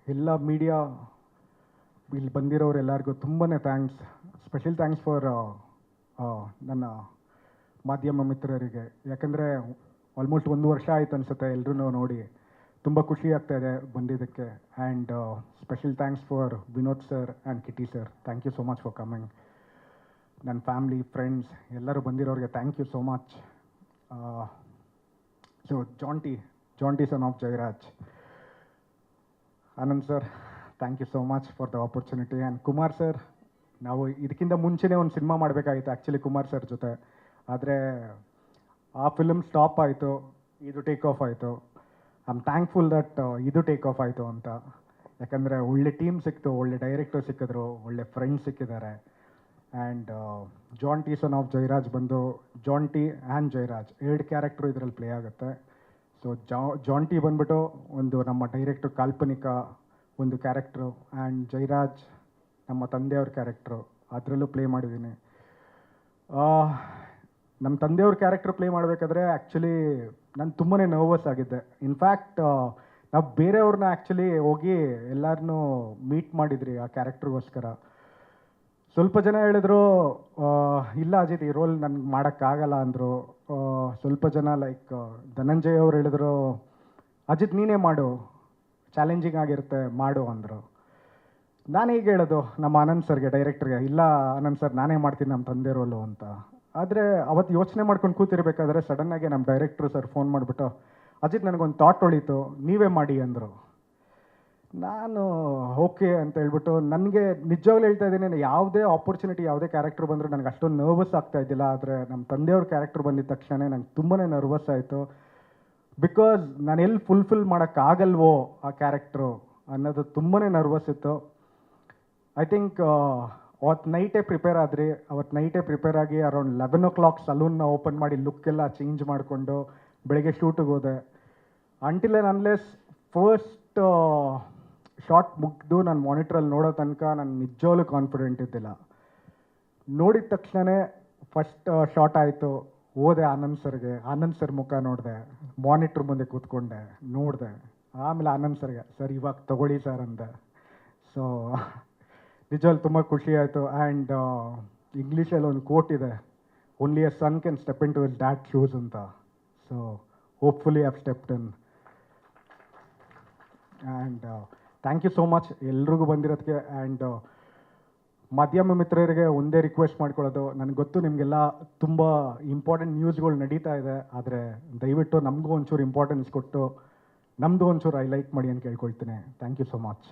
ಎಲ್ಲ ಮೀಡಿಯಾ ಇಲ್ಲಿ ಬಂದಿರೋರು ಎಲ್ಲರಿಗೂ ತುಂಬಾ ಥ್ಯಾಂಕ್ಸ್. ಸ್ಪೆಷಲ್ ಥ್ಯಾಂಕ್ಸ್ ಫಾರ್ ನನ್ನ ಮಾಧ್ಯಮ ಮಿತ್ರರಿಗೆ. ಯಾಕಂದರೆ ಆಲ್ಮೋಸ್ಟ್ 1 ವರ್ಷ ಆಯ್ತು ಅನಿಸುತ್ತೆ ಎಲ್ಲರೂ ನೋಡಿ. ತುಂಬ ಖುಷಿ ಆಗ್ತಾ ಇದೆ ಬಂದಿದ್ದಕ್ಕೆ. And special thanks for Vinod sir and Kitti sir. Thank you so much for coming. ನನ್ನ ಫ್ಯಾಮ್ಲಿ, ಫ್ರೆಂಡ್ಸ್ ಎಲ್ಲರೂ ಬಂದಿರೋರಿಗೆ thank you so much. So Jonty son of Jayaraj. Anand sir, thank you so much for the opportunity. And Kumar sir, ನಾವು ಇದಕ್ಕಿಂತ ಮುಂಚೆನೇ ಒಂದು cinema ಮಾಡಬೇಕಾಗಿತ್ತು actually Kumar sir ಜೊತೆ. ಆದರೆ ಆ ಫಿಲ್ಮ್ ಸ್ಟಾಪ್ ಆಯಿತು, ಇದು ಟೇಕ್ ಆಫ್ ಆಯಿತು. ಐ ಆಮ್ ಥ್ಯಾಂಕ್ಫುಲ್ ದಟ್ ಇದು ಟೇಕ್ ಆಫ್ ಆಯಿತು ಅಂತ. ಯಾಕಂದರೆ ಒಳ್ಳೆ ಟೀಮ್ ಸಿಕ್ತು, ಒಳ್ಳೆ ಡೈರೆಕ್ಟರ್ ಸಿಕ್ಕಿದ್ರು, ಒಳ್ಳೆ ಫ್ರೆಂಡ್ಸ್ ಸಿಕ್ಕಿದ್ದಾರೆ. And Jonty son of Jayaraj ಬಂದು ಜಾಂಟಿ ಆ್ಯಂಡ್ ಜಯರಾಜ್ 2 ಕ್ಯಾರೆಕ್ಟ್ರು ಇದರಲ್ಲಿ ಪ್ಲೇ ಆಗುತ್ತೆ. ಸೊ ಜಾಂಟಿ ಬಂದ್ಬಿಟ್ಟು ಒಂದು ನಮ್ಮ ಡೈರೆಕ್ಟ್ರು ಕಾಲ್ಪನಿಕ ಒಂದು ಕ್ಯಾರೆಕ್ಟ್ರು, ಆ್ಯಂಡ್ ಜಯರಾಜ್ ನಮ್ಮ ತಂದೆಯವ್ರ ಕ್ಯಾರೆಕ್ಟ್ರು, ಅದರಲ್ಲೂ ಪ್ಲೇ ಮಾಡಿದ್ದೀನಿ. ನಮ್ಮ ತಂದೆಯವ್ರ ಕ್ಯಾರೆಕ್ಟ್ರ್ ಪ್ಲೇ ಮಾಡಬೇಕಾದ್ರೆ ಆ್ಯಕ್ಚುಲಿ ನಾನು ತುಂಬಾ ನರ್ವಸ್ ಆಗಿದ್ದೆ. ಇನ್ಫ್ಯಾಕ್ಟ್ ನಾವು ಬೇರೆಯವ್ರನ್ನ ಆ್ಯಕ್ಚುಲಿ ಹೋಗಿ ಎಲ್ಲರನ್ನೂ ಮೀಟ್ ಮಾಡಿದ್ರಿ ಆ ಕ್ಯಾರೆಕ್ಟ್ರಿಗೋಸ್ಕರ. ಸ್ವಲ್ಪ ಜನ ಹೇಳಿದ್ರು ಇಲ್ಲ ಅಜಿತ್, ಈ ರೋಲ್ ನನಗೆ ಮಾಡೋಕ್ಕಾಗಲ್ಲ ಅಂದರು. ಸ್ವಲ್ಪ ಜನ ಲೈಕ್ ಧನಂಜಯ್ ಅವ್ರು ಹೇಳಿದ್ರು ಅಜಿತ್ ನೀನೇ ಮಾಡು, ಚಾಲೆಂಜಿಂಗ್ ಆಗಿರುತ್ತೆ ಮಾಡು ಅಂದರು. ನಾನು ಈಗ ಹೇಳೋದು ನಮ್ಮ ಆನಂದ್ ಸರ್ಗೆ, ಡೈರೆಕ್ಟ್ರಿಗೆ, ಇಲ್ಲ ಆನಂದ್ ಸರ್ ನಾನೇ ಮಾಡ್ತೀನಿ ನಮ್ಮ ತಂದೆ ರೋಲು ಅಂತ. ಆದರೆ ಅವತ್ತು ಯೋಚನೆ ಮಾಡ್ಕೊಂಡು ಕೂತಿರ್ಬೇಕಾದ್ರೆ ಸಡನ್ನಾಗಿ ನಮ್ಮ ಡೈರೆಕ್ಟ್ರು ಸರ್ ಫೋನ್ ಮಾಡಿಬಿಟ್ಟು ಅಜಿತ್ ನನಗೊಂದು ಥಾಟ್ ಹೊಳೀತು, ನೀವೇ ಮಾಡಿ ಅಂದರು. ನಾನು ಓಕೆ ಅಂತ ಹೇಳ್ಬಿಟ್ಟು, ನನಗೆ ನಿಜವಾಗ್ಲೂ ಹೇಳ್ತಾ ಇದ್ದೀನಿ, ಯಾವುದೇ ಆಪರ್ಚುನಿಟಿ ಯಾವುದೇ ಕ್ಯಾರೆಕ್ಟರ್ ಬಂದರೂ ನನಗೆ ಅಷ್ಟೊಂದು ನರ್ವಸ್ ಆಗ್ತಾ ಇದ್ದಿಲ್ಲ. ಆದರೆ ನಮ್ಮ ತಂದೆಯವ್ರ ಕ್ಯಾರೆಕ್ಟರ್ ಬಂದಿದ್ದ ತಕ್ಷಣ ನಂಗೆ ತುಂಬಾ ನರ್ವಸ್ ಆಯಿತು. ಬಿಕಾಸ್ ನಾನು ಎಲ್ಲಿ ಫುಲ್ಫಿಲ್ ಮಾಡೋಕ್ಕಾಗಲ್ವೋ ಆ ಕ್ಯಾರೆಕ್ಟ್ರು ಅನ್ನೋದು ತುಂಬಾ ನರ್ವಸ್ ಇತ್ತು. ಐ ಥಿಂಕ್ ಅವತ್ತು ನೈಟೇ ಪ್ರಿಪೇರ್ ಆದ್ರಿ. ಅವತ್ತು ನೈಟೇ ಪ್ರಿಪೇರ್ ಆಗಿ ಅರೌಂಡ್ 11 o'clock ಸಲೂನ್ನ ಓಪನ್ ಮಾಡಿ ಲುಕ್ಕೆಲ್ಲ ಚೇಂಜ್ ಮಾಡಿಕೊಂಡು ಬೆಳಗ್ಗೆ ಶೂಟಿಗೆ ಹೋದೆ. Until and unless first short ಮುಗಿದು ನಾನು ಮಾನಿಟ್ರಲ್ಲಿ ನೋಡೋ ತನಕ ನಾನು ನಿಜವಾಗ್ಲೂ ಕಾನ್ಫಿಡೆಂಟ್ ಇದ್ದಿಲ್ಲ. ನೋಡಿದ ತಕ್ಷಣವೇ ಫಸ್ಟ್ ಶಾರ್ಟ್ ಆಯಿತು, ಹೋದೆ ಆನಂದ್ ಸರ್ಗೆ, ಆನಂದ್ ಸರ್ ಮುಖ ನೋಡಿದೆ, ಮಾನಿಟ್ರ್ ಮುಂದೆ ಕೂತ್ಕೊಂಡೆ ನೋಡಿದೆ. ಆಮೇಲೆ ಆನಂದ್ ಸರ್ಗೆ, ಸರ್ ಇವಾಗ ತಗೊಳ್ಳಿ ಸರ್ ಅಂದೆ. ಸೊ ನಿಜವಾಗ್ಲೂ ತುಂಬ ಖುಷಿ ಆಯಿತು. ಆ್ಯಂಡ್ ಇಂಗ್ಲೀಷಲ್ಲಿ ಒಂದು ಕೋಟ್ ಇದೆ, only a son can step into his dad's shoes ಅಂತ. So hopefully I've stepped in. And thank you so much ಎಲ್ರಿಗೂ ಬಂದಿರೋದಕ್ಕೆ. ಆ್ಯಂಡ್ ಮಾಧ್ಯಮ ಮಿತ್ರರಿಗೆ ಒಂದೇ ರಿಕ್ವೆಸ್ಟ್ ಮಾಡ್ಕೊಳ್ಳೋದು, ನನಗೆ ಗೊತ್ತು ನಿಮಗೆಲ್ಲ ತುಂಬ ಇಂಪಾರ್ಟೆಂಟ್ ನ್ಯೂಸ್ಗಳು ನಡೀತಾ ಇದೆ, ಆದರೆ ದಯವಿಟ್ಟು ನಮಗೂ ಒಂಚೂರು ಇಂಪಾರ್ಟೆನ್ಸ್ ಕೊಟ್ಟು ನಮ್ಮದು ಒಂಚೂರು ಹೈಲೈಟ್ ಮಾಡಿ ಅಂತ ಕೇಳ್ಕೊಳ್ತೀನಿ. Thank you so much.